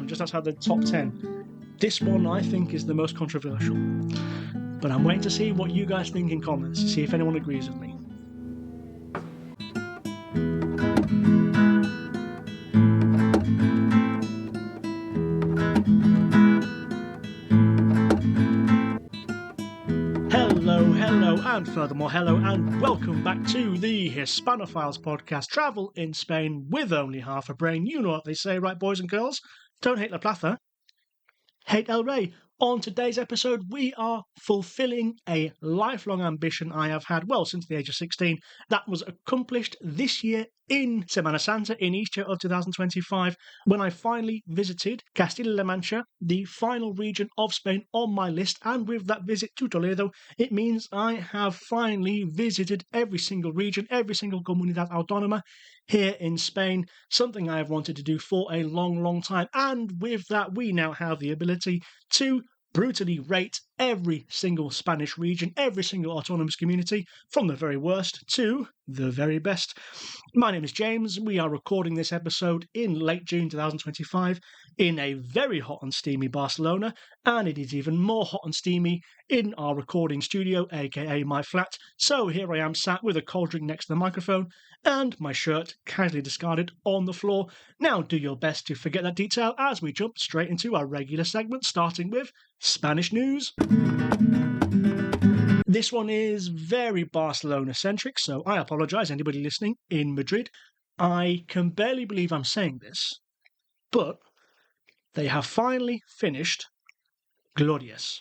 bottom, just outside the top 10. This one, I think, is the most controversial. But I'm waiting to see what you guys think in comments, to see if anyone agrees with me. Hello, and furthermore, hello, and welcome back to the Hispanophiles podcast, Travel in Spain with only half a brain. You know what they say, right, boys and girls? Don't hate La Plaza, hate El Rey. On today's episode, we are fulfilling a lifelong ambition I have had, well, since the age of 16. That was accomplished this year in Semana Santa, in Easter of 2025, when I finally visited Castilla-La Mancha, the final region of Spain on my list. And with that visit to Toledo, it means I have finally visited every single region, every single comunidad autónoma here in Spain, something I have wanted to do for a long, long time. And with that, we now have the ability to brutally rate every single Spanish region, every single autonomous community, from the very worst to the very best. My name is James. We are recording this episode in late June 2025 in a very hot and steamy Barcelona, and it is even more hot and steamy in our recording studio, aka my flat. So here I am sat with a cold drink next to the microphone and my shirt casually discarded on the floor. Now do your best to forget that detail as we jump straight into our regular segment, starting with Spanish news. This one is very Barcelona-centric, so I apologise, anybody listening in Madrid. I can barely believe I'm saying this, but they have finally finished Glorias.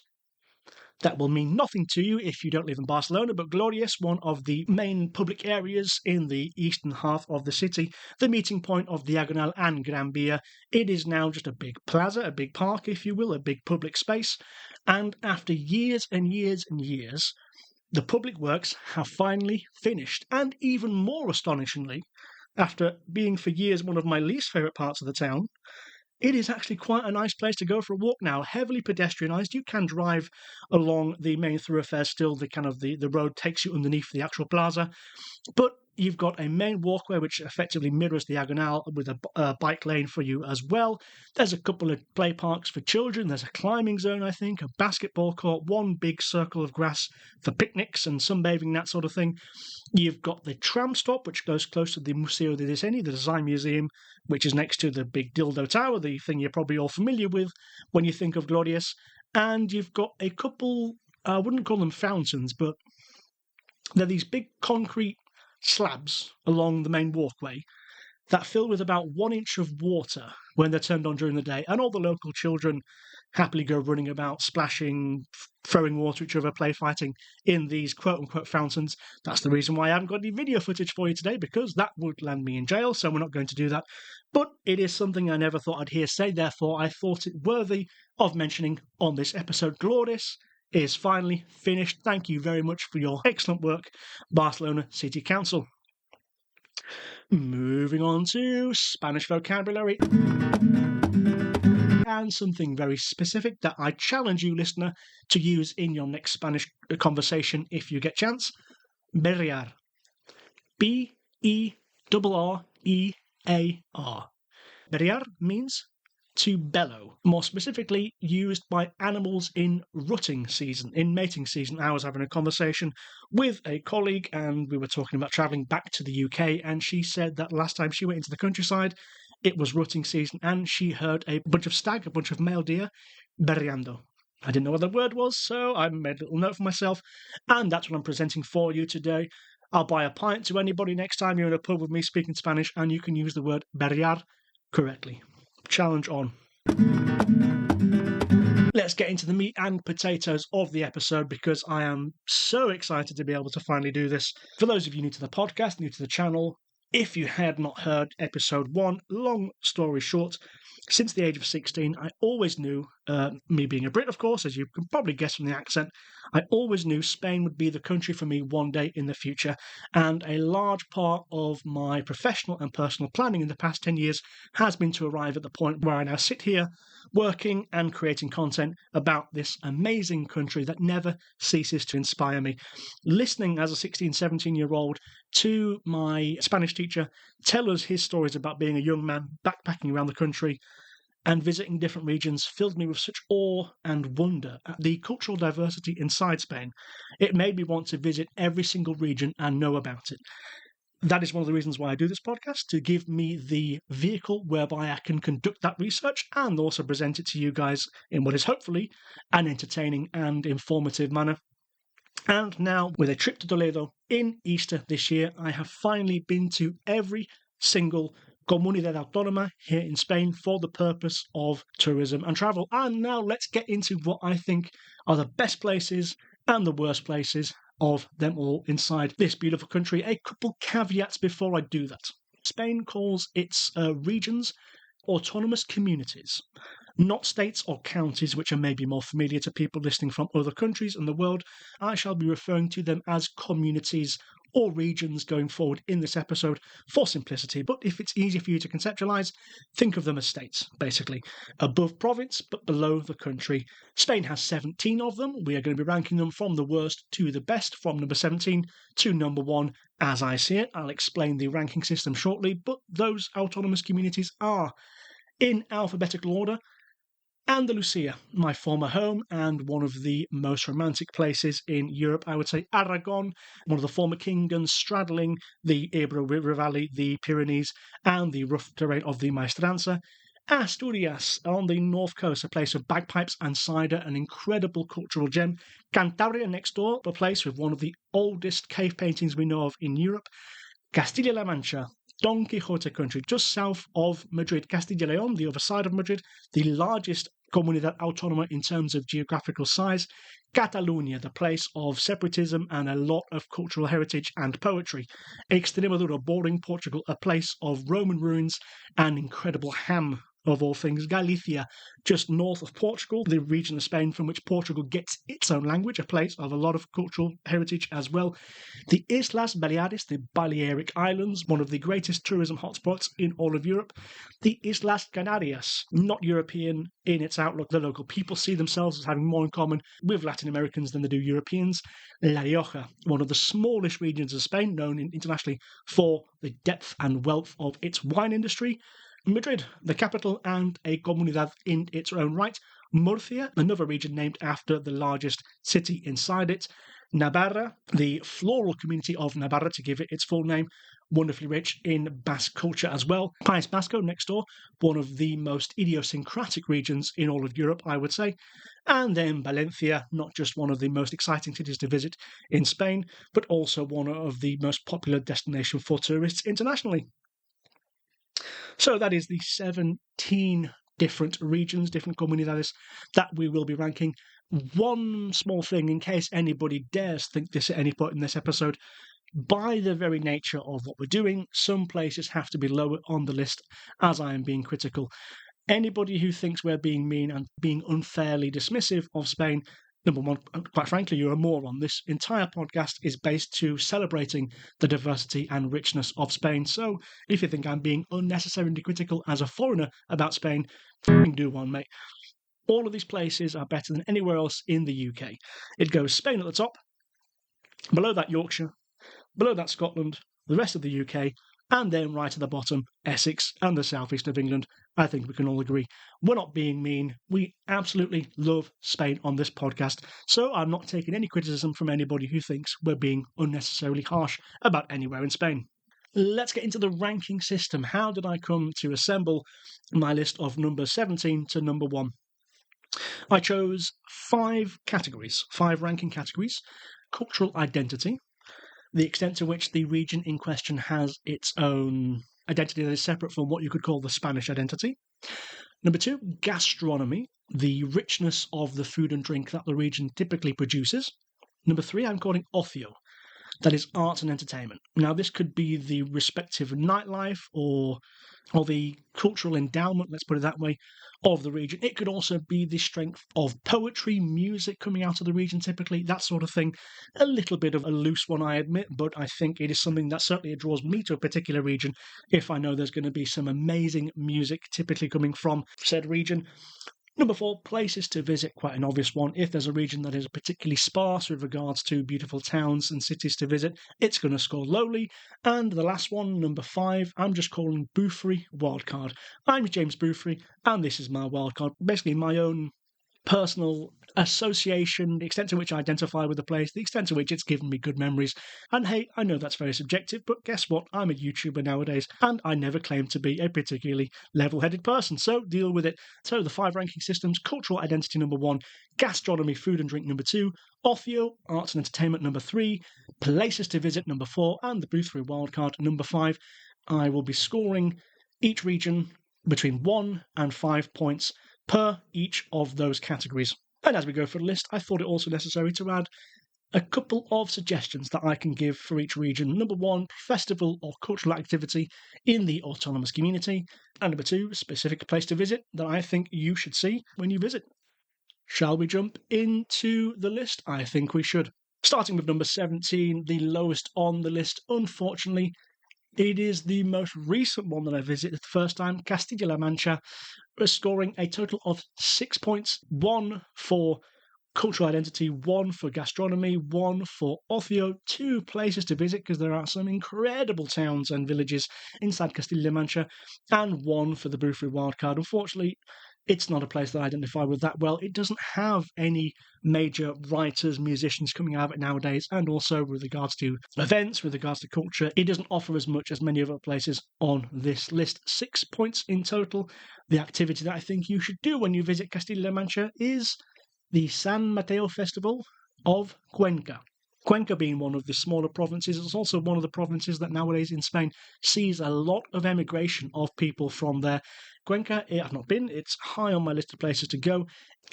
That will mean nothing to you if you don't live in Barcelona, but Glorias, one of the main public areas in the eastern half of the city, the meeting point of Diagonal and Gran Via. It is now just a big plaza, a big park, if you will, a big public space. And after years and years and years, the public works have finally finished. And even more astonishingly, after being for years one of my least favourite parts of the town, it is actually quite a nice place to go for a walk now, heavily pedestrianised. You can drive along the main thoroughfare still, the road takes you underneath the actual plaza, but you've got a main walkway which effectively mirrors the Diagonal with a bike lane for you as well. There's a couple of play parks for children, there's a climbing zone, I think, a basketball court, one big circle of grass for picnics and sunbathing, that sort of thing. You've got the tram stop, which goes close to the Museo de Diseño, the design museum, which is next to the big dildo tower, the thing you're probably all familiar with when you think of Glorias. And you've got a couple, I wouldn't call them fountains, but they're these big concrete slabs along the main walkway that fill with about 1 inch of water when they're turned on during the day, and all the local children happily go running about, splashing, throwing water at each other, play fighting in these quote-unquote fountains. That's the reason why I haven't got any video footage for you today, because that would land me in jail, so we're not going to do that. But it is something I never thought I'd hear say, therefore I thought it worthy of mentioning on this episode. Glorias is finally finished. Thank you very much for your excellent work, Barcelona City Council. Moving on to Spanish vocabulary. And something very specific that I challenge you, listener, to use in your next Spanish conversation if you get chance. Berrear. B-E-R-R-E-A-R. Berrear means to bellow, more specifically used by animals in rutting season, in mating season. I was having a conversation with a colleague and we were talking about travelling back to the UK, and she said that last time she went into the countryside it was rutting season and she heard a bunch of stag, a bunch of male deer, berreando. I didn't know what the word was, so I made a little note for myself, and that's what I'm presenting for you today. I'll buy a pint to anybody next time you're in a pub with me speaking Spanish and you can use the word berrear correctly. Challenge on. Let's get into the meat and potatoes of the episode, because I am so excited to be able to finally do this. For those of you new to the podcast, new to the channel, if you had not heard episode 1, long story short, since the age of 16, I always knew, me being a Brit, of course, as you can probably guess from the accent, I always knew Spain would be the country for me one day in the future, and a large part of my professional and personal planning in the past 10 years has been to arrive at the point where I now sit here working and creating content about this amazing country that never ceases to inspire me. Listening as a 16, 17-year-old to my Spanish teacher tell us his stories about being a young man backpacking around the country and visiting different regions filled me with such awe and wonder at the cultural diversity inside Spain. It made me want to visit every single region and know about it. That is one of the reasons why I do this podcast, to give me the vehicle whereby I can conduct that research and also present it to you guys in what is hopefully an entertaining and informative manner. And now, with a trip to Toledo in Easter this year, I have finally been to every single comunidad autónoma here in Spain for the purpose of tourism and travel. And now let's get into what I think are the best places and the worst places of them all inside this beautiful country. A couple caveats before I do that. Spain calls its regions autonomous communities, not states or counties, which are maybe more familiar to people listening from other countries in the world. I shall be referring to them as communities or regions going forward in this episode for simplicity. But if it's easier for you to conceptualize, think of them as states, basically. Above province, but below the country. Spain has 17 of them. We are going to be ranking them from the worst to the best, from number 17 to number 1, as I see it. I'll explain the ranking system shortly, but those autonomous communities are, in alphabetical order, Andalusia, my former home and one of the most romantic places in Europe. I would say Aragon, one of the former kingdoms straddling the Ebro River Valley, the Pyrenees, and the rough terrain of the Maestranza. Asturias, on the north coast, a place of bagpipes and cider, an incredible cultural gem. Cantabria next door, a place with one of the oldest cave paintings we know of in Europe. Castilla-La Mancha, Don Quixote country, just south of Madrid. Castilla y León, the other side of Madrid, the largest comunidad autónoma in terms of geographical size. Catalunya, the place of separatism and a lot of cultural heritage and poetry. Extremadura, bordering Portugal, a place of Roman ruins and incredible ham, of all things. Galicia, just north of Portugal, the region of Spain from which Portugal gets its own language, a place of a lot of cultural heritage as well. The Islas Baleares, the Balearic Islands, one of the greatest tourism hotspots in all of Europe. The Islas Canarias, not European in its outlook. The local people see themselves as having more in common with Latin Americans than they do Europeans. La Rioja, one of the smallest regions of Spain, known internationally for the depth and wealth of its wine industry. Madrid, the capital and a comunidad in its own right. Murcia, another region named after the largest city inside it. Navarra, the floral community of Navarra, to give it its full name, wonderfully rich in Basque culture as well. País Vasco next door, one of the most idiosyncratic regions in all of Europe, I would say. And then Valencia, not just one of the most exciting cities to visit in Spain, but also one of the most popular destinations for tourists internationally. So that is the 17 different regions, different comunidades that we will be ranking. One small thing, in case anybody dares think this at any point in this episode, by the very nature of what we're doing, some places have to be lower on the list, as I am being critical. Anybody who thinks we're being mean and being unfairly dismissive of Spain, number one, quite frankly, you're a moron. This entire podcast is based to celebrating the diversity and richness of Spain. So if you think I'm being unnecessarily critical as a foreigner about Spain, do one, mate. All of these places are better than anywhere else in the UK. It goes Spain at the top, below that Yorkshire, below that Scotland, the rest of the UK, and then right at the bottom, Essex and the southeast of England. I think we can all agree. We're not being mean. We absolutely love Spain on this podcast, so I'm not taking any criticism from anybody who thinks we're being unnecessarily harsh about anywhere in Spain. Let's get into the ranking system. How did I come to assemble my list of number 17 to number 1? I chose 5 categories, 5 ranking categories. Cultural identity, the extent to which the region in question has its own identity that is separate from what you could call the Spanish identity. Number 2, gastronomy, the richness of the food and drink that the region typically produces. Number 3, I'm calling ocio, that is arts and entertainment. Now, this could be the respective nightlife or the cultural endowment, let's put it that way, of the region. It could also be the strength of poetry, music coming out of the region typically, that sort of thing. A little bit of a loose one, I admit, but I think it is something that certainly draws me to a particular region if I know there's going to be some amazing music typically coming from said region. Number 4, places to visit, quite an obvious one. If there's a region that is particularly sparse with regards to beautiful towns and cities to visit, it's going to score lowly. And the last one, number 5, I'm just calling Boothry Wildcard. I'm James Boothry, and this is my wildcard, basically my own personal association, the extent to which I identify with the place, the extent to which it's given me good memories. And hey, I know that's very subjective, but guess what? I'm a YouTuber nowadays, and I never claim to be a particularly level-headed person, so deal with it. So the 5 ranking systems: cultural identity number 1, gastronomy, food and drink number 2, Othio, arts and entertainment number 3, places to visit number 4, and the Boothry wildcard number 5. I will be scoring each region between 1 and 5 points per each of those categories. And as we go through the list, I thought it also necessary to add a couple of suggestions that I can give for each region. Number 1, festival or cultural activity in the autonomous community. And number 2, specific place to visit that I think you should see when you visit. Shall we jump into the list? I think we should. Starting with number 17, the lowest on the list, unfortunately. It is the most recent one that I visited the first time, Castilla-La Mancha, scoring a total of 6 points, 1 for cultural identity, 1 for gastronomy, 1 for Othio, 2 places to visit because there are some incredible towns and villages inside Castilla-La Mancha, and 1 for the Boothry wildcard. Unfortunately, it's not a place that I identify with that well. It doesn't have any major writers, musicians coming out of it nowadays, and also with regards to events, with regards to culture, it doesn't offer as much as many other places on this list. 6 points in total. The activity that I think you should do when you visit Castilla-La Mancha is the San Mateo Festival of Cuenca. Cuenca being one of the smaller provinces, it's also one of the provinces that nowadays in Spain sees a lot of emigration of people from there. Cuenca, I've not been, it's high on my list of places to go.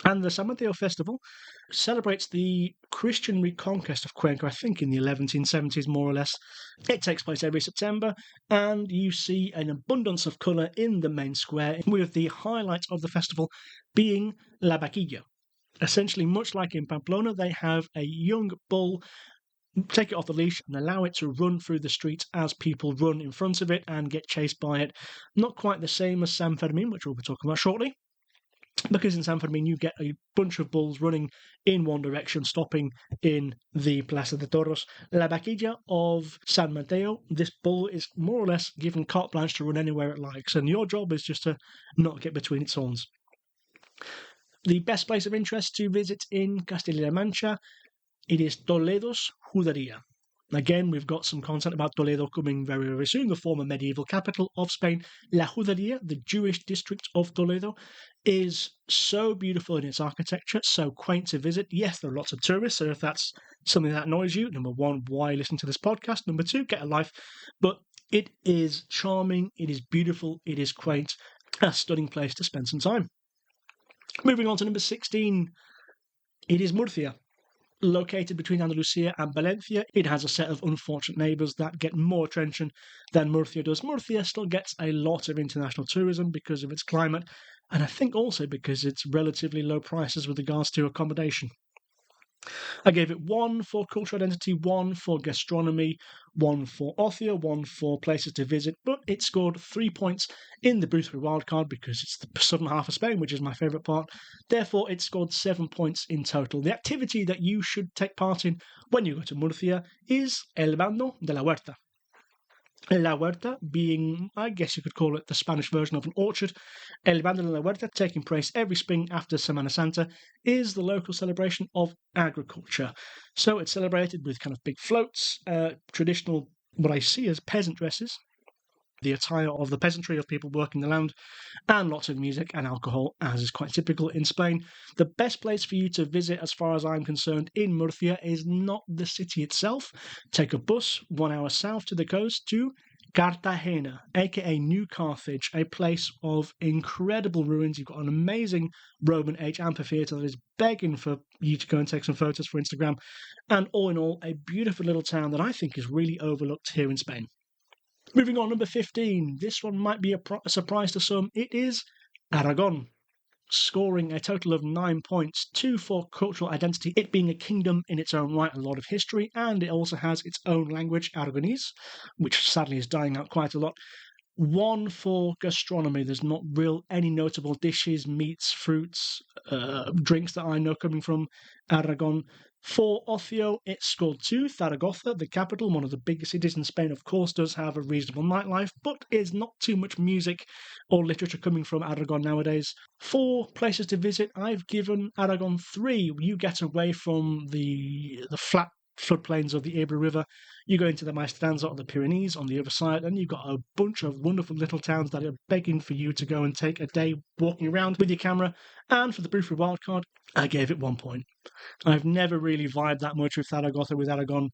And the San Mateo Festival celebrates the Christian reconquest of Cuenca, I think in the 1170s, more or less. It takes place every September, and you see an abundance of colour in the main square, with the highlight of the festival being La Vaquilla. Essentially, much like in Pamplona, they have a young bull, take it off the leash and allow it to run through the streets as people run in front of it and get chased by it. Not quite the same as San Fermin, which we'll be talking about shortly, because in San Fermin you get a bunch of bulls running in one direction, stopping in the Plaza de Toros. La Vaquilla of San Mateo, this bull is more or less given carte blanche to run anywhere it likes, and your job is just to not get between its horns. The best place of interest to visit in Castilla-La Mancha, it is Toledo's Juderia. Again, we've got some content about Toledo coming very, very soon, the former medieval capital of Spain. La Juderia, the Jewish district of Toledo, is so beautiful in its architecture, so quaint to visit. Yes, there are lots of tourists, so if that's something that annoys you, number 1, why listen to this podcast? Number 2, get a life. But it is charming, it is beautiful, it is quaint, a stunning place to spend some time. Moving on to number 16, it is Murcia. Located between Andalusia and Valencia, it has a set of unfortunate neighbours that get more attention than Murcia does. Murcia still gets a lot of international tourism because of its climate, and I think also because it's relatively low prices with regards to accommodation. I gave it 1 for cultural identity, 1 for gastronomy, 1 for Othio, 1 for places to visit, but it scored 3 points in the Boothry wildcard because it's the southern half of Spain, which is my favourite part. Therefore, it scored 7 points in total. The activity that you should take part in when you go to Murcia is El Bando de la Huerta. La Huerta being, I guess you could call it the Spanish version of an orchard. El Bando de la Huerta, taking place every spring after Semana Santa, is the local celebration of agriculture. So it's celebrated with kind of big floats, traditional, what I see as peasant dresses, the attire of the peasantry of people working the land, and lots of music and alcohol, as is quite typical in Spain. The best place for you to visit, as far as I'm concerned, in Murcia is not the city itself. Take a bus 1 hour south to the coast to Cartagena, aka New Carthage, a place of incredible ruins. You've got an amazing Roman age amphitheatre that is begging for you to go and take some photos for Instagram, and all in all, a beautiful little town that I think is really overlooked here in Spain. Moving on, number 15. This one might be a surprise to some. It is Aragon, scoring a total of 9 points, 2 for cultural identity, it being a kingdom in its own right, a lot of history, and it also has its own language, Aragonese, which sadly is dying out quite a lot. 1 for gastronomy. There's not real any notable dishes, meats, fruits, drinks that I know coming from Aragon. For ocio, it scored 2. Zaragoza, the capital, one of the biggest cities in Spain, of course, does have a reasonable nightlife, but is not too much music or literature coming from Aragon nowadays. For places to visit, I've given Aragon 3. You get away from the flat floodplains of the Ebro River. You go into the Maestranza on the Pyrenees on the other side, and you've got a bunch of wonderful little towns that are begging for you to go and take a day walking around with your camera. And for the Brufri wildcard, I gave it 1 point. I've never really vibed that much with Zaragoza, with Aragon.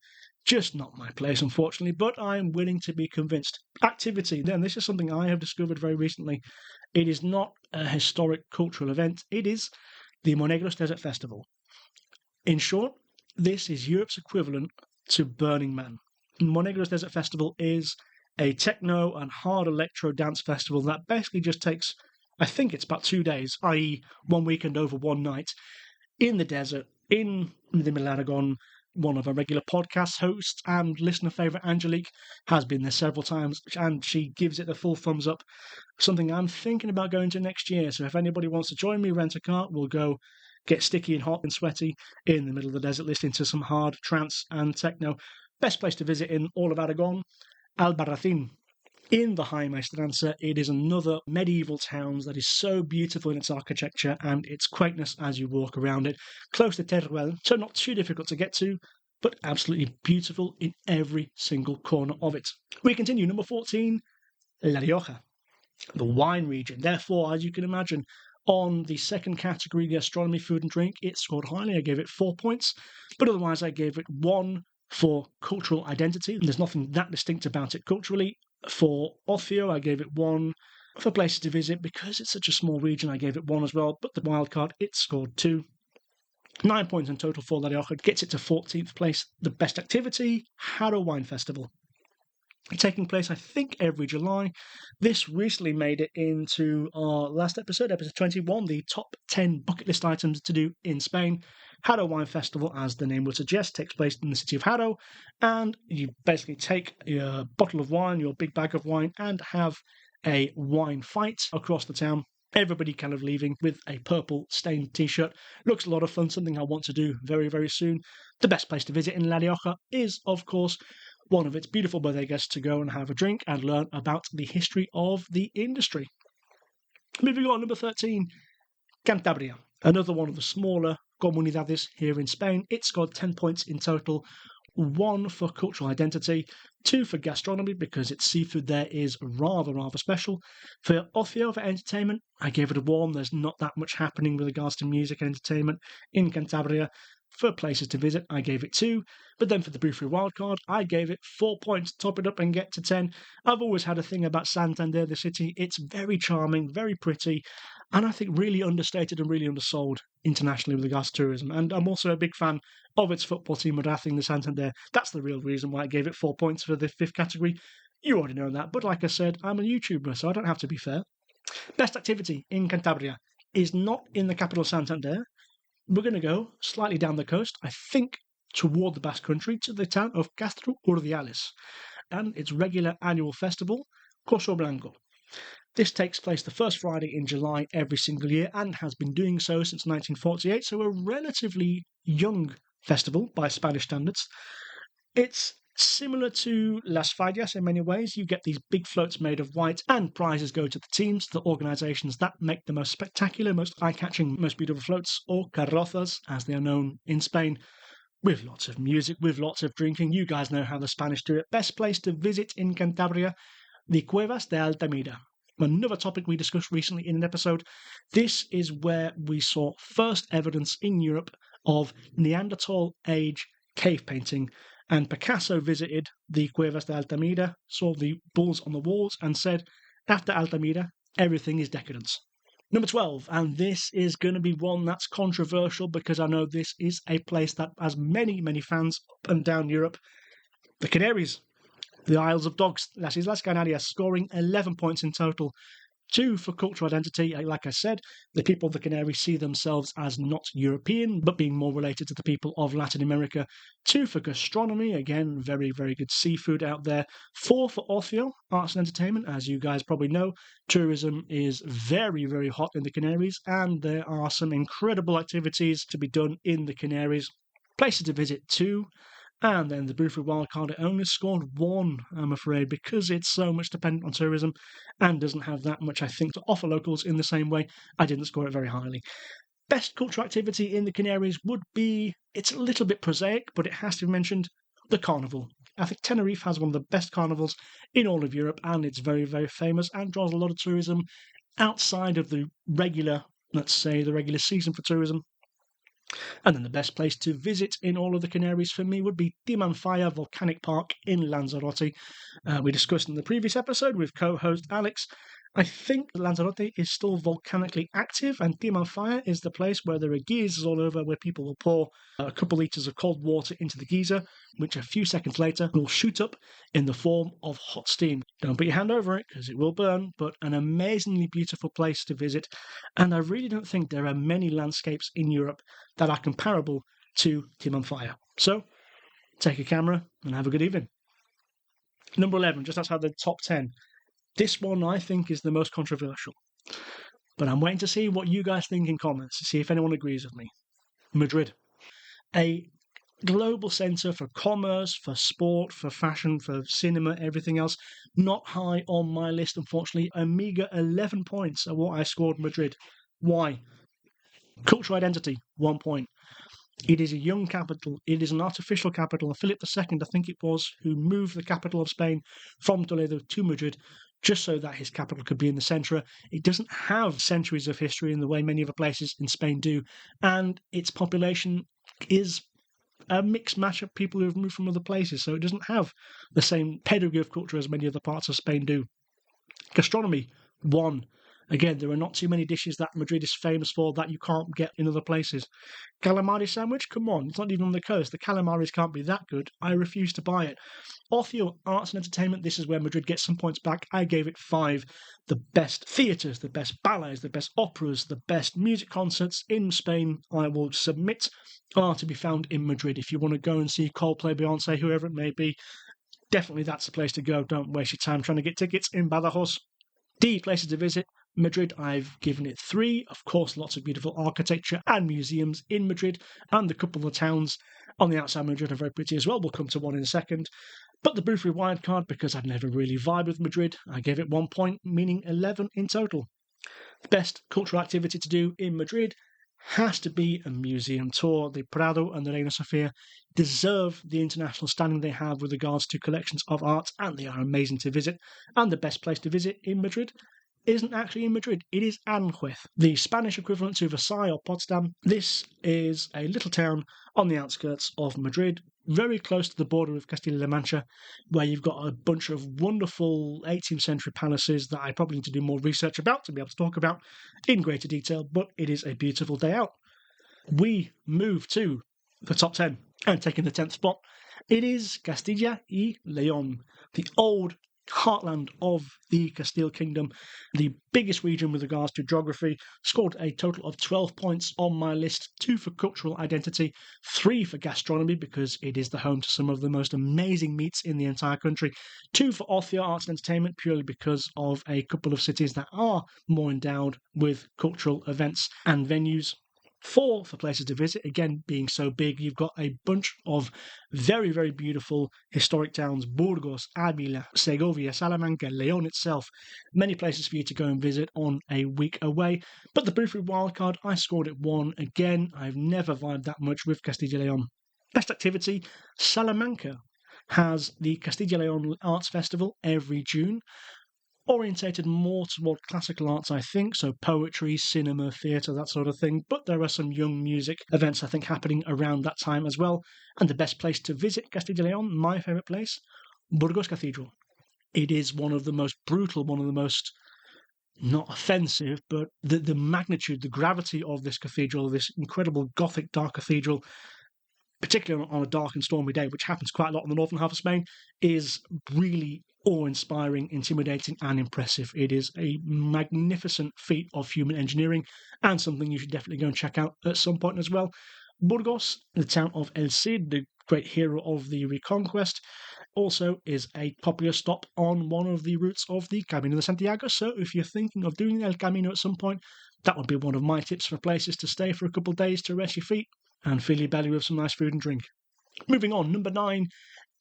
Just not my place, unfortunately, but I am willing to be convinced. Activity, then, this is something I have discovered very recently. It is not a historic cultural event, it is the Monegros Desert Festival. In short, this is Europe's equivalent to Burning Man. Monegros Desert Festival is a techno and hard electro dance festival that basically just takes, I think it's about 2 days, i.e. 1 weekend over 1 night, in the desert, in the middle of Aragon. One of our regular podcast hosts and listener favourite, Angelique, has been there several times, and she gives it the full thumbs up. Something I'm thinking about going to next year, so if anybody wants to join me, rent a car, we'll go get sticky and hot and sweaty in the middle of the desert listening to some hard trance and techno. Best place to visit in all of Aragon, Albarracin. In the High Maestranza, it is another medieval town that is so beautiful in its architecture and its quaintness as you walk around it. Close to Teruel, so not too difficult to get to, but absolutely beautiful in every single corner of it. We continue, number 14, La Rioja, the wine region. Therefore, as you can imagine, on the second category, gastronomy, food and drink, it scored highly. I gave it 4 points, but otherwise I gave it 1 for cultural identity. There's nothing that distinct about it culturally. For ocio, I gave it 1. For places to visit, because it's such a small region, I gave it 1 as well, but the wildcard, it scored 2. 9 points in total for La Rioja, gets it to 14th place. The best activity, Haro Wine Festival. Taking place, I think, every July. This recently made it into our last episode 21, the top 10 bucket list items to do in Spain. Haro Wine Festival, as the name would suggest, takes place in the city of Haro, and you basically take your bottle of wine, your big bag of wine, and have a wine fight across the town. Everybody kind of leaving with a purple stained t-shirt. Looks a lot of fun, something I want to do very, very soon. The best place to visit in La Rioja is, of course, one of its beautiful bodegas to go and have a drink and learn about the history of the industry. Moving on, number 13, Cantabria, another one of the smaller comunidades here in Spain. It scored 10 points in total, 1 for cultural identity, 2 for gastronomy because its seafood there is rather special. For ocio, for entertainment, I gave it a 1. There's not that much happening with regards to music and entertainment in Cantabria. For places to visit, I gave it 2. But then for the Brufri wildcard, I gave it 4 points. Top it up and get to 10. I've always had a thing about Santander, the city. It's very charming, very pretty, and I think really understated and really undersold internationally with regards to tourism. And I'm also a big fan of its football team, Racing the Santander. That's the real reason why I gave it 4 points for the 5th category. You already know that, but like I said, I'm a YouTuber, so I don't have to be fair. Best activity in Cantabria is not in the capital Santander. We're going to go slightly down the coast, I think toward the Basque Country, to the town of Castro Urdiales, and its regular annual festival, Coso Blanco. This takes place the first Friday in July every single year and has been doing so since 1948, so a relatively young festival by Spanish standards. It's similar to Las Fallas in many ways. You get these big floats made of white, and prizes go to the teams, the organisations that make the most spectacular, most eye-catching, most beautiful floats, or carrozas, as they are known in Spain, with lots of music, with lots of drinking. You guys know how the Spanish do it. Best place to visit in Cantabria, the Cuevas de Altamira. Another topic we discussed recently in an episode. This is where we saw first evidence in Europe of Neanderthal age cave painting. And Picasso visited the Cuevas de Altamira, saw the bulls on the walls, and said, after Altamira, everything is decadence. Number 12, and this is going to be one that's controversial because I know this is a place that has many, many fans up and down Europe. The Canaries, the Isles of Dogs, Las Islas Canarias, scoring 11 points in total. 2 for cultural identity. Like I said, the people of the Canaries see themselves as not European, but being more related to the people of Latin America. 2 for gastronomy. Again, very, very good seafood out there. 4 for ocio, arts and entertainment. As you guys probably know, tourism is very, very hot in the Canaries, and there are some incredible activities to be done in the Canaries. Places to visit 2. And then the Boothby wildcard, it only scored 1, I'm afraid, because it's so much dependent on tourism and doesn't have that much, I think, to offer locals in the same way. I didn't score it very highly. Best cultural activity in the Canaries would be, it's a little bit prosaic, but it has to be mentioned, the carnival. I think Tenerife has one of the best carnivals in all of Europe, and it's very, very famous and draws a lot of tourism outside of the regular, let's say, the regular season for tourism. And then the best place to visit in all of the Canaries for me would be Timanfaya Volcanic Park in Lanzarote. We discussed in the previous episode with co-host Alex. I think Lanzarote is still volcanically active, and Timanfaya is the place where there are geysers all over, where people will pour a couple litres of cold water into the geyser, which a few seconds later will shoot up in the form of hot steam. Don't put your hand over it, because it will burn, but an amazingly beautiful place to visit, and I really don't think there are many landscapes in Europe that are comparable to Timanfaya. So, take a camera and have a good evening. Number 11, just outside the top 10. This one I think is the most controversial, but I'm waiting to see what you guys think in comments, to see if anyone agrees with me. Madrid. A global centre for commerce, for sport, for fashion, for cinema, everything else. Not high on my list, unfortunately. A meagre 11 points are what I scored Madrid. Why? Cultural identity, 1 point. It is a young capital. It is an artificial capital. Philip II, I think it was, who moved the capital of Spain from Toledo to Madrid just so that his capital could be in the centre. It doesn't have centuries of history in the way many other places in Spain do, and its population is a mixed match of people who have moved from other places, so it doesn't have the same pedigree of culture as many other parts of Spain do. Gastronomy, 1. Again, there are not too many dishes that Madrid is famous for that you can't get in other places. Calamari sandwich? Come on, it's not even on the coast. The calamaris can't be that good. I refuse to buy it. Ocio, arts and entertainment, this is where Madrid gets some points back. I gave it 5. The best theatres, the best ballets, the best operas, the best music concerts in Spain, I will submit, are to be found in Madrid. If you want to go and see Coldplay, Beyonce, whoever it may be, definitely that's the place to go. Don't waste your time trying to get tickets in Badajoz. D, places to visit. Madrid, I've given it 3. Of course, lots of beautiful architecture and museums in Madrid, and a couple of towns on the outside of Madrid are very pretty as well. We'll come to one in a second. But the Boothby wildcard, because I've never really vibed with Madrid, I gave it 1 point, meaning 11 in total. The best cultural activity to do in Madrid has to be a museum tour. The Prado and the Reina Sofia deserve the international standing they have with regards to collections of art, and they are amazing to visit. And the best place to visit in Madrid isn't actually in Madrid, it is Aranjuez, the Spanish equivalent to Versailles or Potsdam. This is a little town on the outskirts of Madrid, very close to the border of Castilla-La Mancha, where you've got a bunch of wonderful 18th century palaces that I probably need to do more research about to be able to talk about in greater detail, but it is a beautiful day out. We move to the top 10, and taking the 10th spot, it is Castilla y León, the old heartland of the Castile Kingdom, the biggest region with regards to geography. Scored a total of 12 points on my list, 2 for cultural identity, 3 for gastronomy because it is the home to some of the most amazing meats in the entire country, 2 for ocio, arts and entertainment, purely because of a couple of cities that are more endowed with cultural events and venues, 4 for places to visit, again being so big, you've got a bunch of very, very beautiful historic towns, Burgos, Avila, Segovia, Salamanca, León itself, many places for you to go and visit on a week away. But the Boothby wildcard, I scored it 1. Again, I've never vibed that much with Castilla y León. Best activity, Salamanca has the Castilla y León Arts Festival every June, orientated more toward classical arts, I think, so poetry, cinema, theatre, that sort of thing, but there are some young music events, I think, happening around that time as well. And the best place to visit Castilla y León, my favourite place, Burgos Cathedral. It is one of the most brutal, one of the most, not offensive, but the magnitude, the gravity of this cathedral, this incredible Gothic dark cathedral, particularly on a dark and stormy day, which happens quite a lot in the northern half of Spain, is really awe-inspiring, intimidating, and impressive. It is a magnificent feat of human engineering and something you should definitely go and check out at some point as well. Burgos, the town of El Cid, the great hero of the Reconquest, also is a popular stop on one of the routes of the Camino de Santiago. So if you're thinking of doing El Camino at some point, that would be one of my tips for places to stay for a couple of days to rest your feet and fill your belly with some nice food and drink. Moving on, number 9,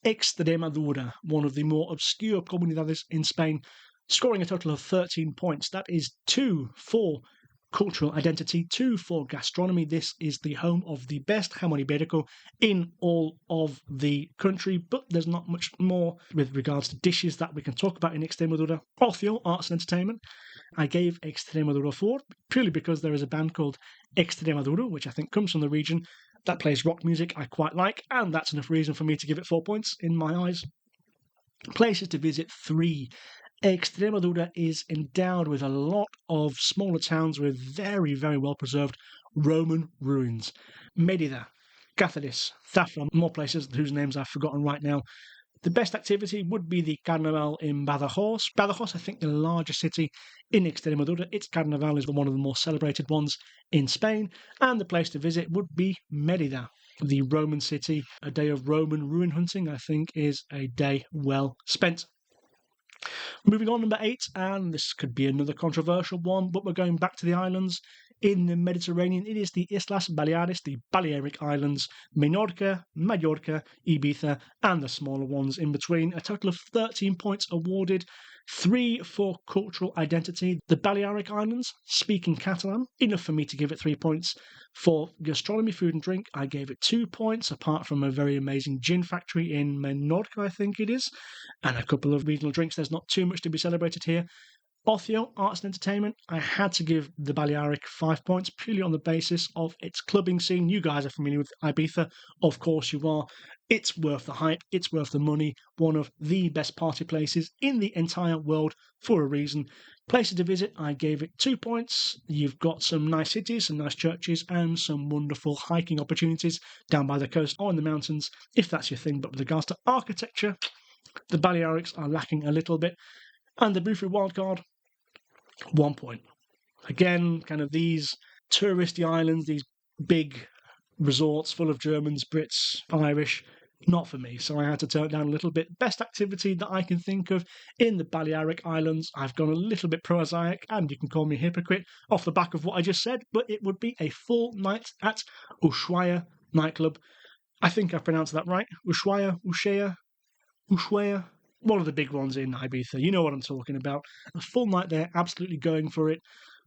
Extremadura, one of the more obscure comunidades in Spain, scoring a total of 13 points. That is 2 for cultural identity, 2 for gastronomy. This is the home of the best jamón ibérico in all of the country, but there's not much more with regards to dishes that we can talk about in Extremadura. Ocio, arts and entertainment, I gave Extremadura 4, purely because there is a band called Extremadura, which I think comes from the region, that plays rock music I quite like, and that's enough reason for me to give it 4 points in my eyes. Places to visit 3. Extremadura is endowed with a lot of smaller towns with very, very well preserved Roman ruins. Mérida, Cáceres, Zafra, more places whose names I've forgotten right now. The best activity would be the Carnaval in Badajoz. Badajoz, I think, the largest city in Extremadura. Its Carnaval is one of the more celebrated ones in Spain, and the place to visit would be Mérida, the Roman city. A day of Roman ruin hunting, I think, is a day well spent. Moving on, number 8, and this could be another controversial one, but we're going back to the islands in the Mediterranean. It is the Islas Baleares, the Balearic Islands, Menorca, Mallorca, Ibiza, and the smaller ones in between. A total of 13 points awarded, 3 for cultural identity. The Balearic Islands, speaking Catalan, enough for me to give it 3 points. For gastronomy, food and drink, I gave it 2 points, apart from a very amazing gin factory in Menorca, I think it is, and a couple of regional drinks. There's not too much to be celebrated here. Ocio, arts and entertainment, I had to give the Balearic 5 points, purely on the basis of its clubbing scene. You guys are familiar with Ibiza, of course you are. It's worth the hype, it's worth the money, one of the best party places in the entire world for a reason. Places to visit, I gave it 2 points. You've got some nice cities, some nice churches, and some wonderful hiking opportunities down by the coast or in the mountains, if that's your thing. But with regards to architecture, the Balearics are lacking a little bit. And the Buford wildcard, 1 point. Again, kind of these touristy islands, these big resorts full of Germans, Brits, Irish, not for me. So I had to turn it down a little bit. Best activity that I can think of in the Balearic Islands, I've gone a little bit prosaic, and you can call me a hypocrite off the back of what I just said, but it would be a full night at Ushuaia nightclub. I think I pronounced that right. Ushuaia, one of the big ones in Ibiza. You know what I'm talking about. A full night there, absolutely going for it,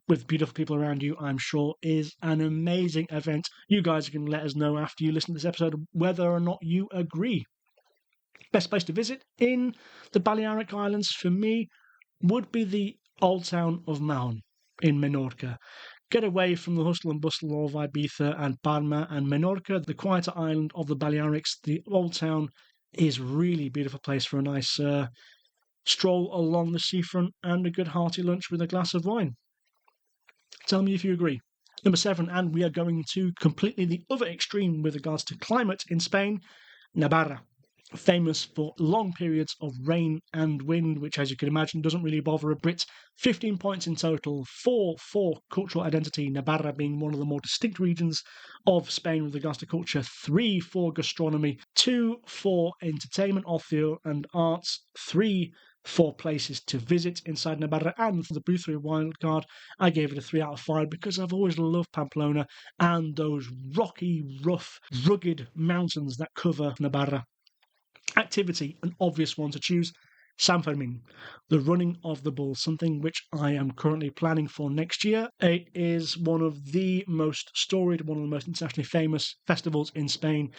with beautiful people around you, I'm sure, is an amazing event. You guys can let us know after you listen to this episode whether or not you agree. Best place to visit in the Balearic Islands, for me, would be the old town of Mahon in Menorca. Get away from the hustle and bustle of Ibiza and Palma and Menorca, the quieter island of the Balearics. The old town is really a beautiful place for a nice stroll along the seafront and a good hearty lunch with a glass of wine. Tell me if you agree. Number 7, and we are going to completely the other extreme with regards to climate in Spain, Navarra. Famous for long periods of rain and wind, which, as you can imagine, doesn't really bother a Brit. 15 points in total, 4 for cultural identity, Navarra being one of the more distinct regions of Spain with regards to culture, 3 for gastronomy, 2 for entertainment, ocio, and arts, 3 for places to visit inside Navarra, and for the Boothry wildcard, I gave it a 3 out of 5 because I've always loved Pamplona and those rocky, rough, rugged mountains that cover Navarra. Activity, an obvious one to choose, San Fermin, the running of the bull, something which I am currently planning for next year. It is one of the most storied, one of the most internationally famous festivals in Spain.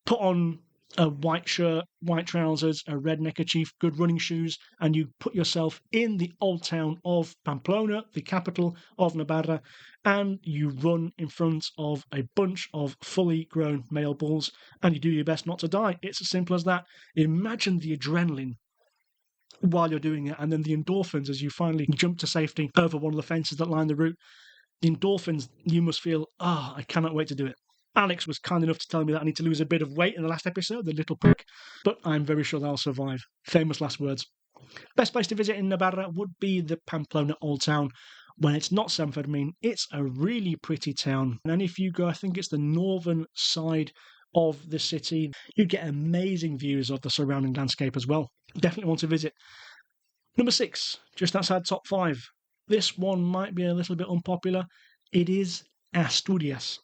Put on a white shirt, white trousers, a red neckerchief, good running shoes, and you put yourself in the old town of Pamplona, the capital of Navarra, and you run in front of a bunch of fully grown male bulls, and you do your best not to die. It's as simple as that. Imagine the adrenaline while you're doing it, and then the endorphins as you finally jump to safety over one of the fences that line the route. The endorphins, you must feel, I cannot wait to do it. Alex was kind enough to tell me that I need to lose a bit of weight in the last episode, the little prick, but I'm very sure that I'll survive. Famous last words. Best place to visit in Navarra would be the Pamplona Old Town. When it's not San Fermin, it's a really pretty town. And if you go, I think it's the northern side of the city, you get amazing views of the surrounding landscape as well. Definitely want to visit. Number 6, just outside top 5. This one might be a little bit unpopular. It is Asturias.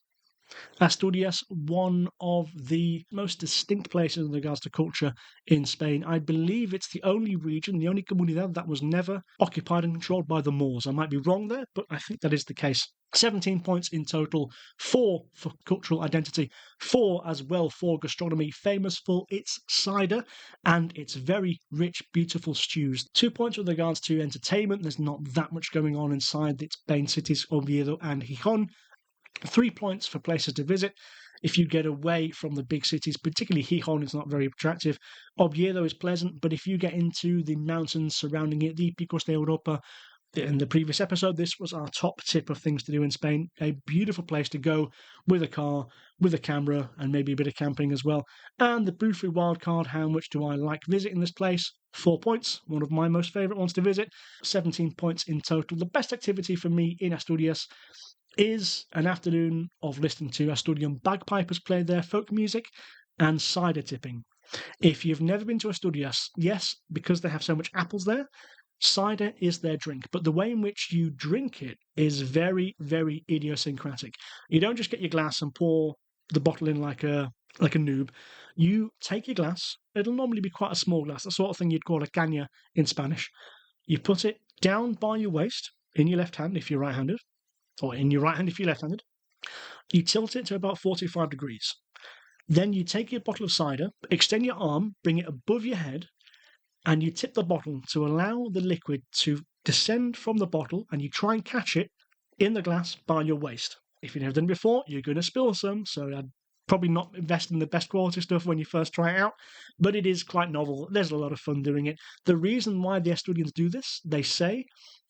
Asturias, one of the most distinct places in regards to culture in Spain. I believe it's the only region, the only comunidad that was never occupied and controlled by the Moors. I might be wrong there, but I think that is the case. 17 points in total, 4 for cultural identity, 4 as well for gastronomy, famous for its cider and its very rich, beautiful stews. 2 points with regards to entertainment. There's not that much going on inside its main cities, Oviedo and Gijón. 3 points for places to visit. If you get away from the big cities, particularly Gijón is not very attractive. Oviedo is pleasant, but if you get into the mountains surrounding it, the Picos de Europa, in the previous episode, this was our top tip of things to do in Spain. A beautiful place to go with a car, with a camera, and maybe a bit of camping as well. And the Boothry wildcard, how much do I like visiting this place? 4 points, one of my most favourite ones to visit. 17 points in total. The best activity for me in Asturias is an afternoon of listening to Asturian bagpipers play their folk music and cider tipping. If you've never been to Asturias, yes, because they have so much apples there, cider is their drink, but the way in which you drink it is very, very idiosyncratic. You don't just get your glass and pour the bottle in like a noob. You take your glass, it'll normally be quite a small glass, the sort of thing you'd call a caña in Spanish. You put it down by your waist, in your left hand if you're right-handed, or in your right hand if you're left-handed. You tilt it to about 45 degrees. Then you take your bottle of cider, extend your arm, bring it above your head, and you tip the bottle to allow the liquid to descend from the bottle, and you try and catch it in the glass by your waist. If you've never done it before, you're going to spill some, so I'd probably not invest in the best quality stuff when you first try it out, but it is quite novel. There's a lot of fun doing it. The reason why the Asturians do this, they say,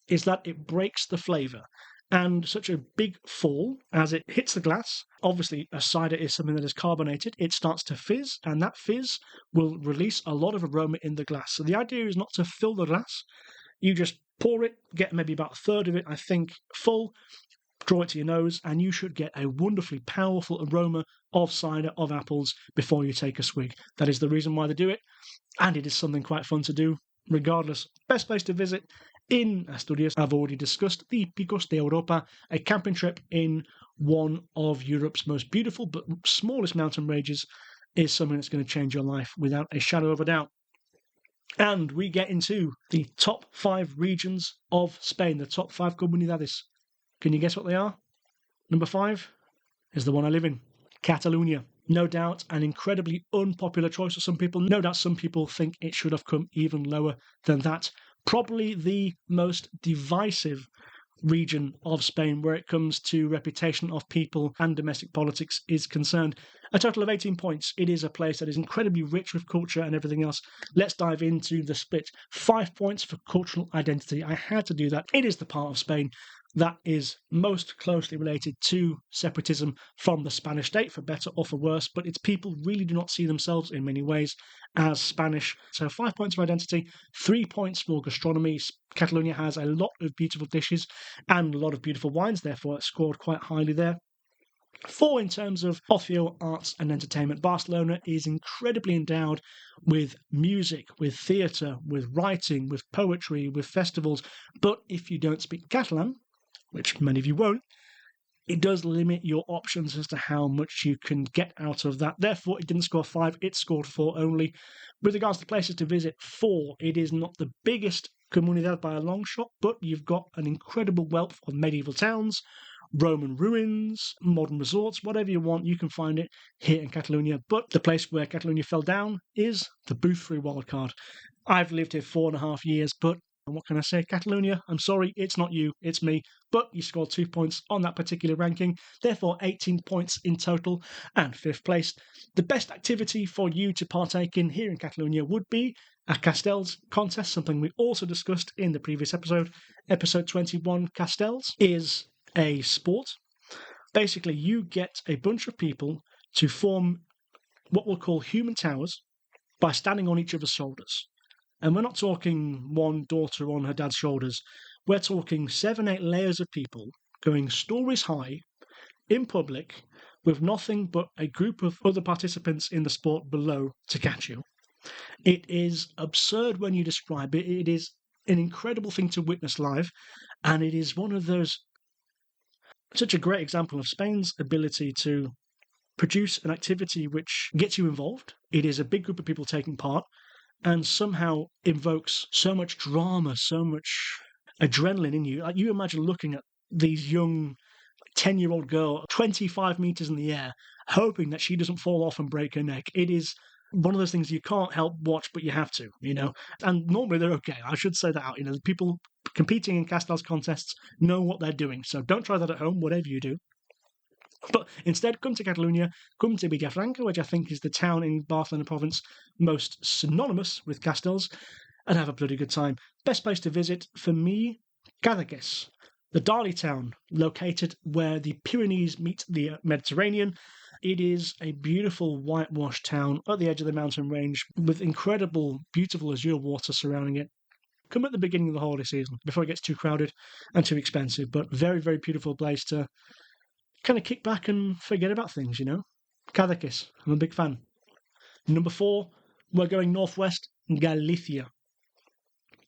is that it breaks the flavour. And such a big fall as it hits the glass, obviously a cider is something that is carbonated, it starts to fizz, and that fizz will release a lot of aroma in the glass. So the idea is not to fill the glass, you just pour it, get maybe about a third of it, I think, full, draw it to your nose, and you should get a wonderfully powerful aroma of cider, of apples, before you take a swig. That is the reason why they do it, and it is something quite fun to do, regardless. Best place to visit in Asturias, I've already discussed the Picos de Europa, a camping trip in one of Europe's most beautiful but smallest mountain ranges, is something that's going to change your life without a shadow of a doubt. And we get into the top 5 regions of Spain, the top 5 comunidades. Can you guess what they are? Number 5 is the one I live in, Catalonia. No doubt an incredibly unpopular choice for some people. No doubt some people think it should have come even lower than that. Probably the most divisive region of Spain where it comes to reputation of people and domestic politics is concerned. A total of 18 points. It is a place that is incredibly rich with culture and everything else. Let's dive into the split. 5 points for cultural identity. I had to do that. It is the part of Spain that is most closely related to separatism from the Spanish state, for better or for worse, but its people really do not see themselves in many ways as Spanish. So 5 points for identity, 3 points for gastronomy. Catalonia has a lot of beautiful dishes and a lot of beautiful wines, therefore it scored quite highly there. 4 in terms of ocio, arts and entertainment. Barcelona is incredibly endowed with music, with theatre, with writing, with poetry, with festivals, but if you don't speak Catalan, which many of you won't, it does limit your options as to how much you can get out of that. Therefore, it didn't score 5, it scored 4 only. With regards to places to visit, 4. It is not the biggest comunidad by a long shot, but you've got an incredible wealth of medieval towns, Roman ruins, modern resorts, whatever you want, you can find it here in Catalonia. But the place where Catalonia fell down is the Boothry wildcard. I've lived here 4.5 years, but what can I say? Catalonia, I'm sorry, it's not you, it's me. But you scored 2 points on that particular ranking, therefore 18 points in total and 5th place. The best activity for you to partake in here in Catalonia would be a Castells contest, something we also discussed in the previous episode. Episode 21, Castells, is a sport. Basically, you get a bunch of people to form what we'll call human towers by standing on each other's shoulders. And we're not talking one daughter on her dad's shoulders. We're talking 7, 8 layers of people going stories high in public with nothing but a group of other participants in the sport below to catch you. It is absurd when you describe it. It is an incredible thing to witness live, and it is one of those, such a great example of Spain's ability to produce an activity which gets you involved. It is a big group of people taking part and somehow invokes so much drama, so much adrenaline in you. Like, you imagine looking at these young 10-year-old girl 25 meters in the air, hoping that she doesn't fall off and break her neck. It is one of those things you can't help watch, but you have to, And normally they're okay. I should say that out. The people competing in Castell's contests know what they're doing. So don't try that at home, whatever you do. But instead, come to Catalonia, come to Villafranca, which I think is the town in Barcelona province most synonymous with Castells, and have a bloody good time. Best place to visit, for me, Cadaqués, the Dali town, located where the Pyrenees meet the Mediterranean. It is a beautiful whitewashed town at the edge of the mountain range with incredible, beautiful azure water surrounding it. Come at the beginning of the holiday season before it gets too crowded and too expensive, but very, very beautiful place to kind of kick back and forget about things, Cadaqués, I'm a big fan. Number 4, we're going northwest, Galicia.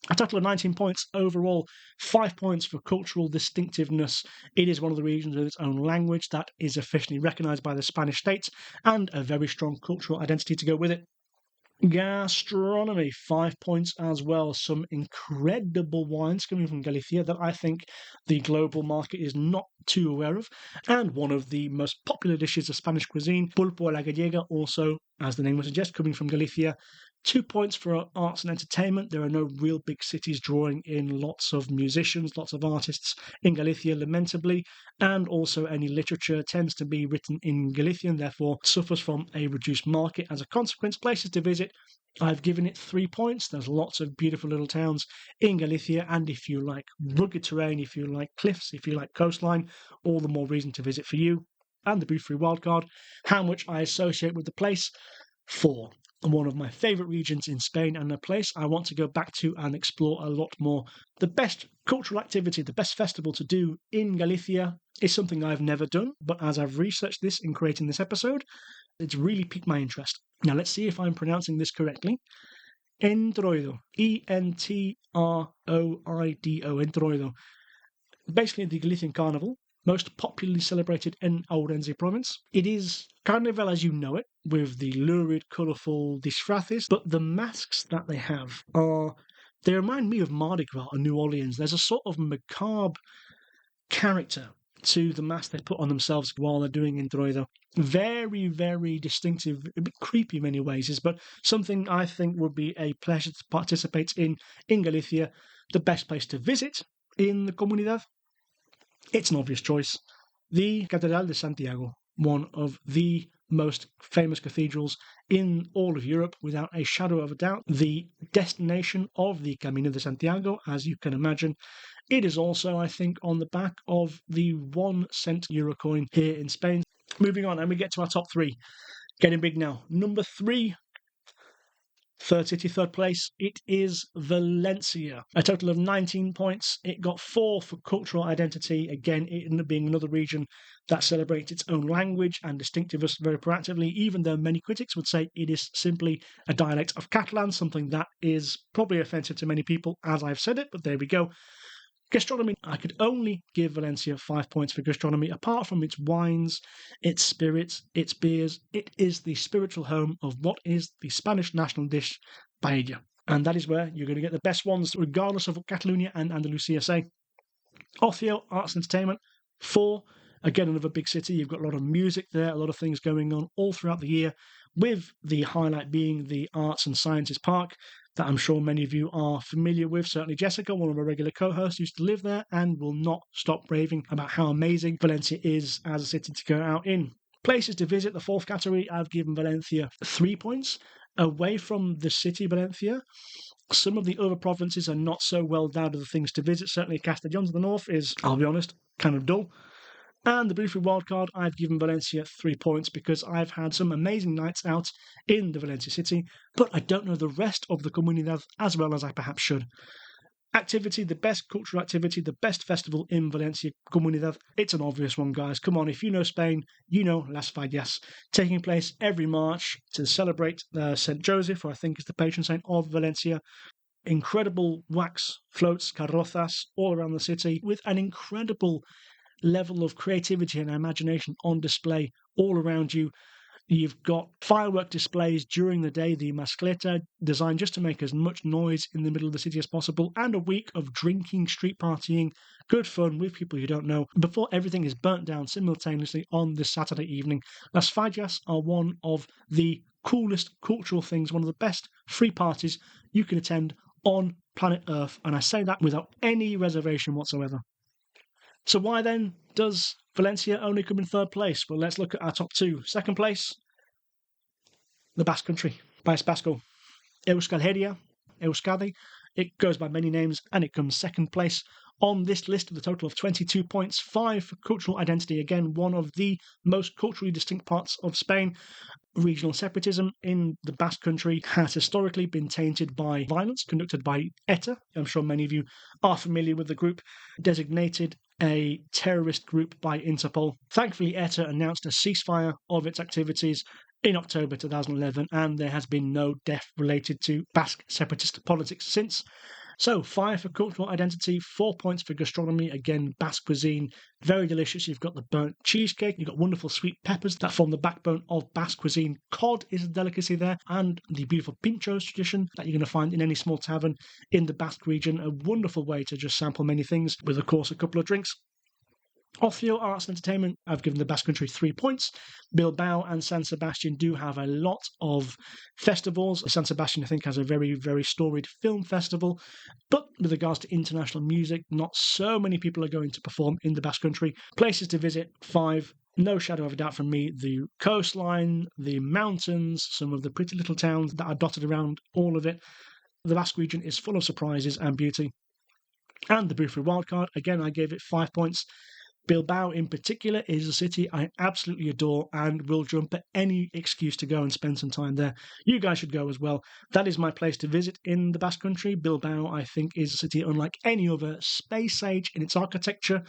A total of 19 points overall, 5 points for cultural distinctiveness. It is one of the regions with its own language that is officially recognised by the Spanish state and a very strong cultural identity to go with it. Gastronomy, 5 points as well. Some incredible wines coming from Galicia that I think the global market is not too aware of. And one of the most popular dishes of Spanish cuisine, pulpo a la gallega, also, as the name would suggest, coming from Galicia. 2 points for arts and entertainment. There are no real big cities drawing in lots of musicians, lots of artists in Galicia, lamentably, and also any literature tends to be written in Galician, therefore suffers from a reduced market as a consequence. Places to visit, I've given it 3 points. There's lots of beautiful little towns in Galicia, and if you like rugged terrain, if you like cliffs, if you like coastline, all the more reason to visit for you. And the Booth Free wildcard, how much I associate with the place, 4. One of my favourite regions in Spain, and a place I want to go back to and explore a lot more. The best cultural activity, the best festival to do in Galicia is something I've never done, but as I've researched this in creating this episode, it's really piqued my interest. Now let's see if I'm pronouncing this correctly. Entroido, Entroido, Entroido. Basically the Galician carnival, most popularly celebrated in Ourense province. It is Carnival as you know it, with the lurid, colourful disfraces, but the masks that they have they remind me of Mardi Gras or New Orleans. There's a sort of macabre character to the mask they put on themselves while they're doing Entroido. Very, very distinctive, a bit creepy in many ways, but something I think would be a pleasure to participate in Galicia. The best place to visit in the comunidad, it's an obvious choice. The Catedral de Santiago, one of the most famous cathedrals in all of Europe, without a shadow of a doubt. The destination of the Camino de Santiago, as you can imagine. It is also, I think, on the back of the 1 cent euro coin here in Spain. Moving on, and we get to our top 3. Getting big now. Number 3. Third city, third place, it is Valencia. A total of 19 points. It got 4 for cultural identity. Again, it ended up being another region that celebrates its own language and distinctiveness very proactively, even though many critics would say it is simply a dialect of Catalan, something that is probably offensive to many people, as I've said it, but there we go. Gastronomy, I could only give Valencia 5 points for gastronomy. Apart from its wines, its spirits, its beers, it is the spiritual home of what is the Spanish national dish, paella. And that is where you're going to get the best ones, regardless of what Catalonia and Andalusia say. Ocio, arts and entertainment, 4. Again, another big city. You've got a lot of music there, a lot of things going on all throughout the year, with the highlight being the Arts and Sciences Park, that I'm sure many of you are familiar with. Certainly Jessica, one of our regular co-hosts, used to live there and will not stop raving about how amazing Valencia is as a city to go out in. Places to visit, the 4th category, I've given Valencia 3 points. Away from the city Valencia, some of the other provinces are not so well down to the things to visit. Certainly Castellón to the north is, I'll be honest, kind of dull. And the briefly wildcard, I've given Valencia 3 points because I've had some amazing nights out in the Valencia city, but I don't know the rest of the comunidad as well as I perhaps should. Activity, the best cultural activity, the best festival in Valencia Comunidad. It's an obvious one, guys. Come on, if you know Spain, you know Las Fallas, taking place every March to celebrate St. Joseph, who I think is the patron saint of Valencia. Incredible wax floats, carrozas, all around the city, with an incredible level of creativity and imagination on display all around you. You've got firework displays during the day, the mascleta, designed just to make as much noise in the middle of the city as possible, and a week of drinking, street partying, good fun with people you don't know, before everything is burnt down simultaneously on this Saturday evening. Las Fallas are one of the coolest cultural things, one of the best free parties you can attend on planet Earth, and I say that without any reservation whatsoever. So why then does Valencia only come in third place? Well, let's look at our top two. Second place, the Basque Country, País Vasco, Euskal Herria, Euskadi. It goes by many names, and it comes second place on this list with a total of 22 points, 5 for cultural identity. Again, one of the most culturally distinct parts of Spain. Regional separatism in the Basque Country has historically been tainted by violence conducted by ETA. I'm sure many of you are familiar with the group, designated a terrorist group by Interpol. Thankfully, ETA announced a ceasefire of its activities in October 2011, and there has been no death related to Basque separatist politics since. So 5 for cultural identity, 4 points for gastronomy. Again, Basque cuisine, very delicious. You've got the burnt cheesecake, you've got wonderful sweet peppers that form the backbone of Basque cuisine. Cod is a delicacy there, and the beautiful pinchos tradition that you're going to find in any small tavern in the Basque region. A wonderful way to just sample many things with, of course, a couple of drinks. Ocio Arts and Entertainment, I've given the Basque Country 3 points. Bilbao and San Sebastian do have a lot of festivals. San Sebastian, I think, has a very, very storied film festival. But with regards to international music, not so many people are going to perform in the Basque Country. Places to visit, 5. No shadow of a doubt from me, the coastline, the mountains, some of the pretty little towns that are dotted around all of it. The Basque region is full of surprises and beauty. And the Bufri wildcard, again, I gave it 5 points. Bilbao in particular is a city I absolutely adore and will jump at any excuse to go and spend some time there. You guys should go as well. That is my place to visit in the Basque Country. Bilbao, I think, is a city unlike any other, space age in its architecture,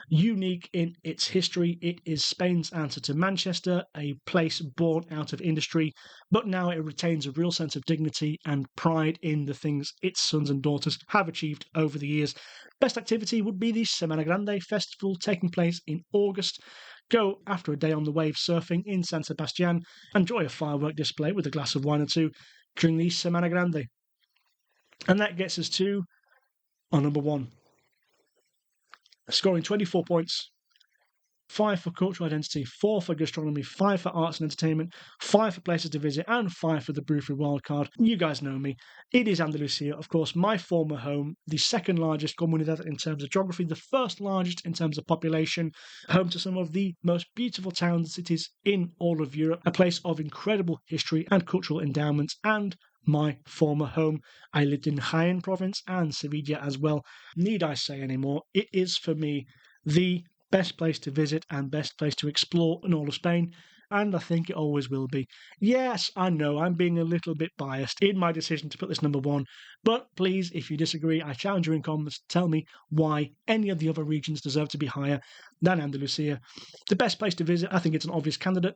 unique in its history. It is Spain's answer to Manchester, a place born out of industry, but now it retains a real sense of dignity and pride in the things its sons and daughters have achieved over the years. Best activity would be the Semana Grande festival taking place in August. Go after a day on the wave surfing in San Sebastian. Enjoy a firework display with a glass of wine or two during the Semana Grande. And that gets us to our number 1. Scoring 24 points. 5 for cultural identity, 4 for gastronomy, 5 for arts and entertainment, 5 for places to visit, and 5 for the Bufri wildcard. You guys know me. It is Andalusia, of course, my former home, the second largest comunidad in terms of geography, the first largest in terms of population, home to some of the most beautiful towns and cities in all of Europe, a place of incredible history and cultural endowments, and my former home. I lived in Jaén province and Sevilla as well. Need I say any more? It is, for me, the best place to visit and best place to explore in all of Spain, and I think it always will be. Yes, I know I'm being a little bit biased in my decision to put this number 1, but please, if you disagree, I challenge you in comments to tell me why any of the other regions deserve to be higher than Andalusia. The best place to visit, I think it's an obvious candidate,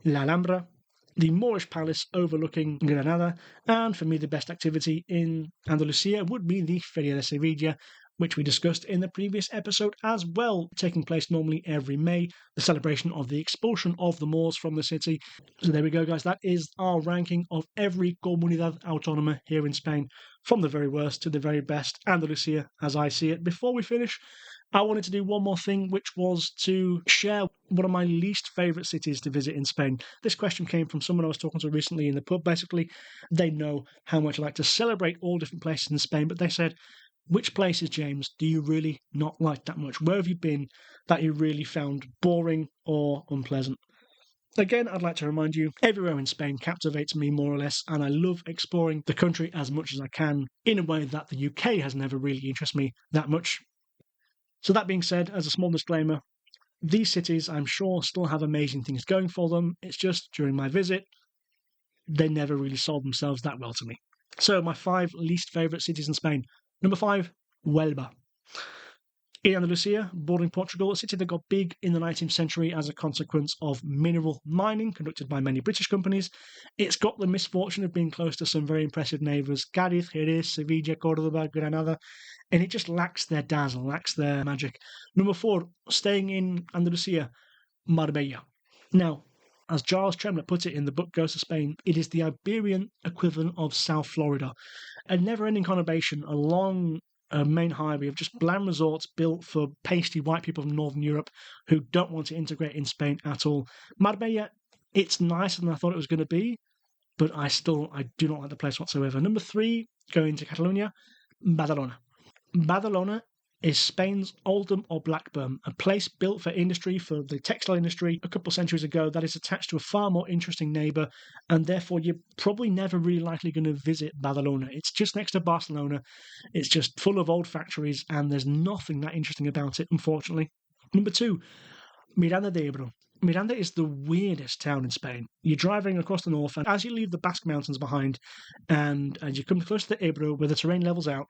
La Alhambra, the Moorish palace overlooking Granada, and for me the best activity in Andalusia would be the Feria de Sevilla, which we discussed in the previous episode as well, taking place normally every May, the celebration of the expulsion of the Moors from the city. So there we go, guys. That is our ranking of every comunidad autónoma here in Spain, from the very worst to the very best, Andalusia as I see it. Before we finish, I wanted to do one more thing, which was to share one of my least favourite cities to visit in Spain. This question came from someone I was talking to recently in the pub. Basically, they know how much I like to celebrate all different places in Spain, but they said, which places, James, do you really not like that much? Where have you been that you really found boring or unpleasant? Again, I'd like to remind you, everywhere in Spain captivates me more or less, and I love exploring the country as much as I can in a way that the UK has never really interested me that much. So that being said, as a small disclaimer, these cities, I'm sure, still have amazing things going for them. It's just during my visit, they never really sold themselves that well to me. So, my 5 least favourite cities in Spain. Number 5, Huelva. In Andalusia, bordering Portugal, a city that got big in the 19th century as a consequence of mineral mining conducted by many British companies. It's got the misfortune of being close to some very impressive neighbours, Cádiz, Jerez, Sevilla, Córdoba, Granada, and it just lacks their dazzle, lacks their magic. Number 4, staying in Andalusia, Marbella. Now, as Giles Tremlett put it in the book Ghosts of Spain, it is the Iberian equivalent of South Florida. A never-ending conurbation along a main highway of just bland resorts built for pasty white people from Northern Europe who don't want to integrate in Spain at all. Marbella, it's nicer than I thought it was going to be, but I do not like the place whatsoever. Number 3, going to Catalonia, Badalona. Badalona is Spain's Oldham or Blackburn, a place built for industry, for the textile industry a couple of centuries ago that is attached to a far more interesting neighbour, and therefore you're probably never really likely going to visit Badalona. It's just next to Barcelona. It's just full of old factories, and there's nothing that interesting about it, unfortunately. Number 2, Miranda de Ebro. Miranda is the weirdest town in Spain. You're driving across the north, and as you leave the Basque Mountains behind, and as you come close to the Ebro, where the terrain levels out,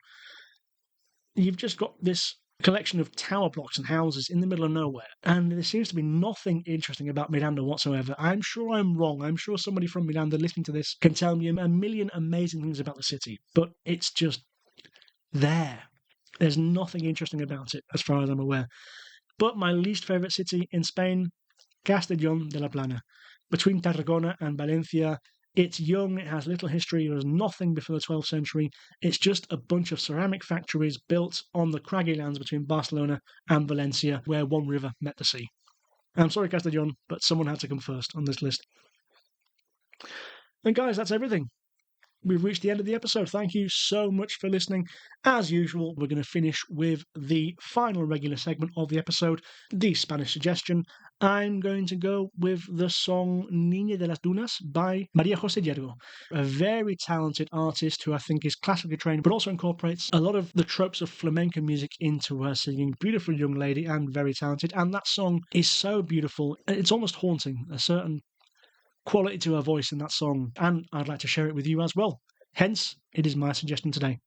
you've just got this collection of tower blocks and houses in the middle of nowhere, and there seems to be nothing interesting about Miranda whatsoever. I'm sure I'm wrong. I'm sure somebody from Miranda listening to this can tell me a million amazing things about the city, but it's just there. There's nothing interesting about it, as far as I'm aware. But my least favourite city in Spain, Castellón de la Plana. Between Tarragona and Valencia, it's young, it has little history, there was nothing before the 12th century. It's just a bunch of ceramic factories built on the craggy lands between Barcelona and Valencia, where one river met the sea. I'm sorry, Castellón, but someone had to come first on this list. And guys, that's everything. We've reached the end of the episode. Thank you so much for listening. As usual, we're going to finish with the final regular segment of the episode, the Spanish suggestion. I'm going to go with the song Niña de las Dunas by María José Yergo, a very talented artist who I think is classically trained, but also incorporates a lot of the tropes of flamenco music into her singing. Beautiful young lady and very talented. And that song is so beautiful. It's almost haunting, a certain quality to her voice in that song, and I'd like to share it with you as well. Hence, it is my suggestion today.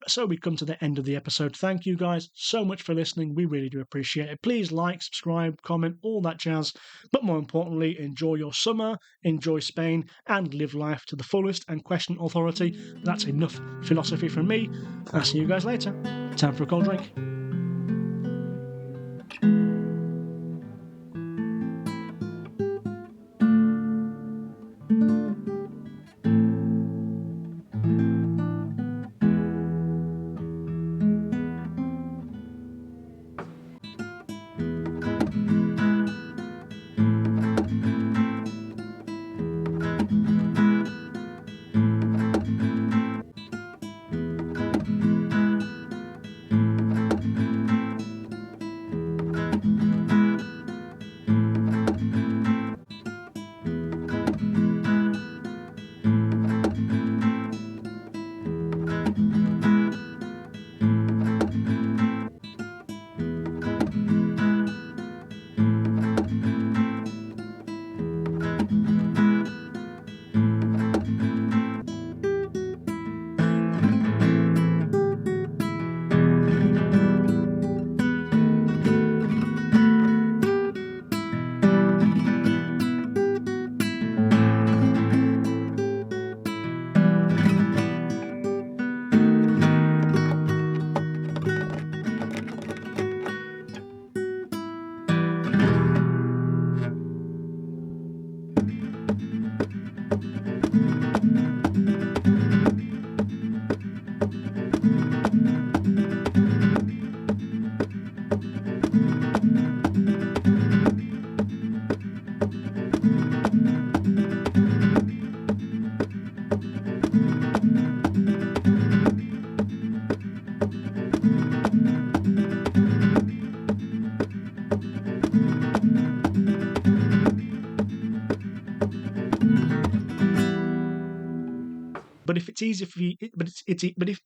So we come to the end of the episode. Thank you guys so much for listening. We really do appreciate it. Please like, subscribe, comment, all that jazz. But more importantly, enjoy your summer, enjoy Spain, and live life to the fullest and question authority. That's enough philosophy from me. I'll see you guys later. Time for a cold drink. But if it's easy for you, but if